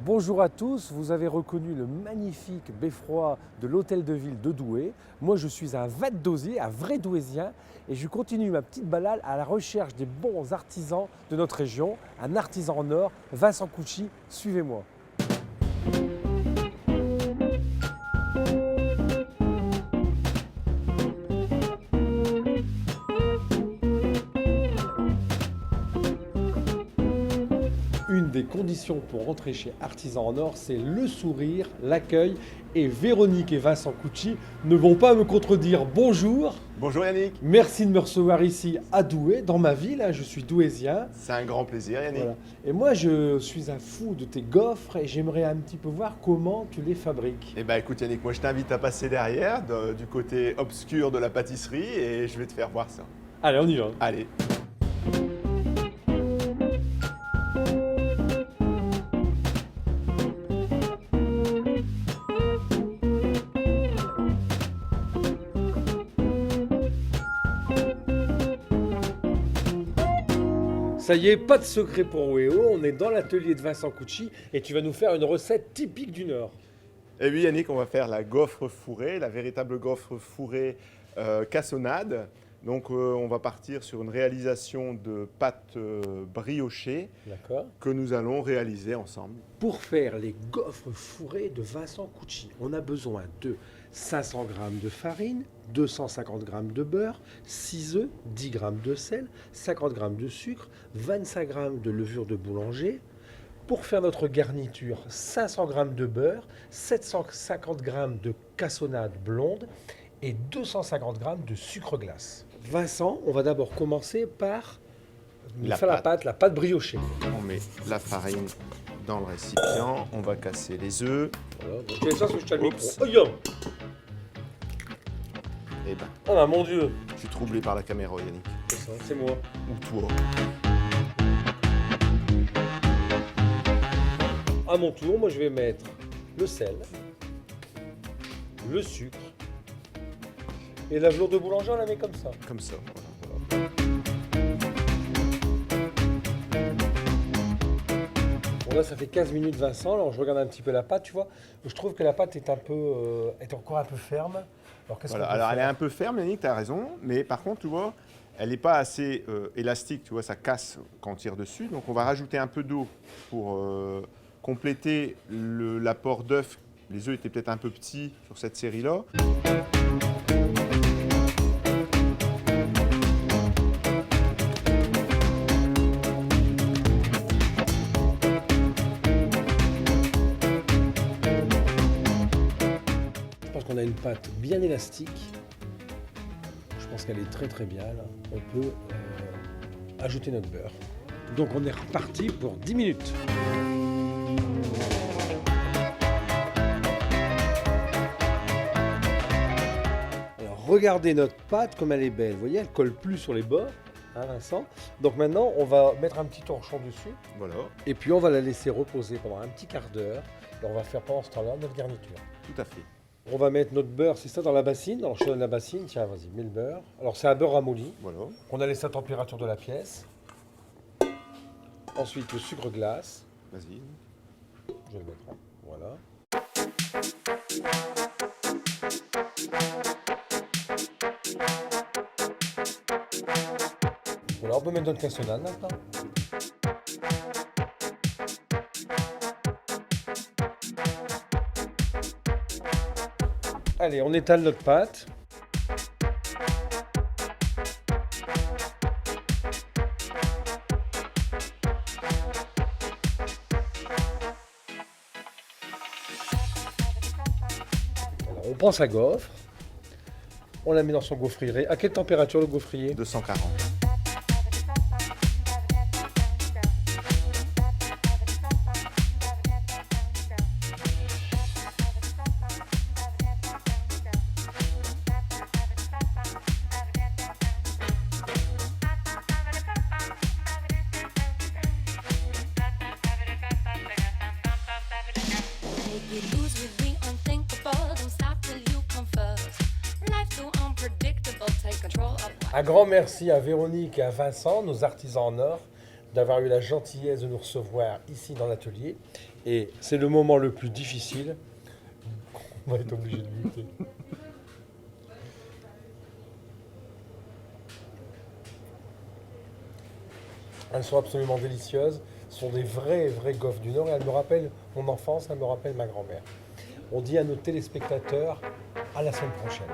Bonjour à tous, vous avez reconnu le magnifique beffroi de l'hôtel de ville de Douai. Moi je suis un Val-d'Osier, un vrai Douaisien et je continue ma petite balade à la recherche des bons artisans de notre région. Un artisan en or, Vincent Cucci, suivez-moi. Une des conditions pour rentrer chez Artisan en Or, c'est le sourire, l'accueil. Et Véronique et Vincent Cucci ne vont pas me contredire. Bonjour. Bonjour Yannick. Merci de me recevoir ici à Douai, dans ma ville. Je suis douaisien. C'est un grand plaisir Yannick. Voilà. Et moi, je suis un fou de tes gaufres et j'aimerais un petit peu voir comment tu les fabriques. Eh bien écoute Yannick, moi je t'invite à passer derrière, du côté obscur de la pâtisserie et je vais te faire voir ça. Allez, on y va. Allez. Ça y est, pas de secret pour Wéo, on est dans l'atelier de Vincent Cucci et tu vas nous faire une recette typique du Nord. Et oui Yannick, on va faire la gaufre fourrée, la véritable gaufre fourrée cassonade. Donc on va partir sur une réalisation de pâte briochée que nous allons réaliser ensemble. Pour faire les gaufres fourrées de Vincent Cucci, on a besoin de 500 g de farine, 250 g de beurre, 6 œufs, 10 g de sel, 50 g de sucre, 25 g de levure de boulanger. Pour faire notre garniture, 500 g de beurre, 750 g de cassonade blonde et 250 g de sucre glace. Vincent, on va d'abord commencer par faire la pâte briochée. On met la farine dans le récipient, on va casser les œufs. Voilà, donc je fais ça parce que je tiens le micro. Oh, yo. Eh ben, Oh là, mon Dieu. je suis troublé par la caméra Yannick. C'est ça, c'est moi. Ou toi. À mon tour, moi je vais mettre le sel, le sucre et la velours de boulanger, on la met comme ça. Comme ça. Bon là ça fait 15 minutes Vincent, alors je regarde un petit peu la pâte, tu vois. Je trouve que la pâte est est encore un peu ferme. Alors qu'est-ce qu'on peut Alors elle est faire un peu ferme Yannick, tu as raison, mais par contre tu vois, elle n'est pas assez élastique, tu vois, ça casse quand on tire dessus. Donc on va rajouter un peu d'eau pour compléter l'apport d'œufs. Les œufs étaient peut-être un peu petits sur cette série-là. Je pense qu'on a une pâte bien élastique. Je pense qu'elle est très très bien là. On peut ajouter notre beurre. Donc on est reparti pour 10 minutes. Alors regardez notre pâte comme elle est belle. Vous voyez, elle colle plus sur les bords, hein, Vincent. Donc maintenant, on va mettre un petit torchon dessus. Voilà, Et puis on va la laisser reposer pendant un petit quart d'heure. Et on va faire pendant ce temps-là notre garniture. tout à fait. On va mettre notre beurre, c'est ça, dans la bassine. Alors je te donne la bassine, tiens, vas-y, mets le beurre. Alors c'est un beurre ramolli, Voilà. qu'on a laissé à température de la pièce. Ensuite le sucre glace, Vas-y. je vais le mettre, hein. Voilà. Voilà, on peut mettre notre cassonade maintenant. Allez, on étale notre pâte. Alors, on prend sa gaufre, on la met dans son gaufrier. À quelle température le gaufrier? 240. Un grand merci à Véronique et à Vincent, nos artisans en or, d'avoir eu la gentillesse de nous recevoir ici dans l'atelier. Et c'est le moment le plus difficile. On va être obligé de goûter. Elles sont absolument délicieuses. Ce sont des vrais gaufres du Nord et elles me rappellent mon enfance, elles me rappellent ma grand-mère. On dit à nos téléspectateurs à la semaine prochaine.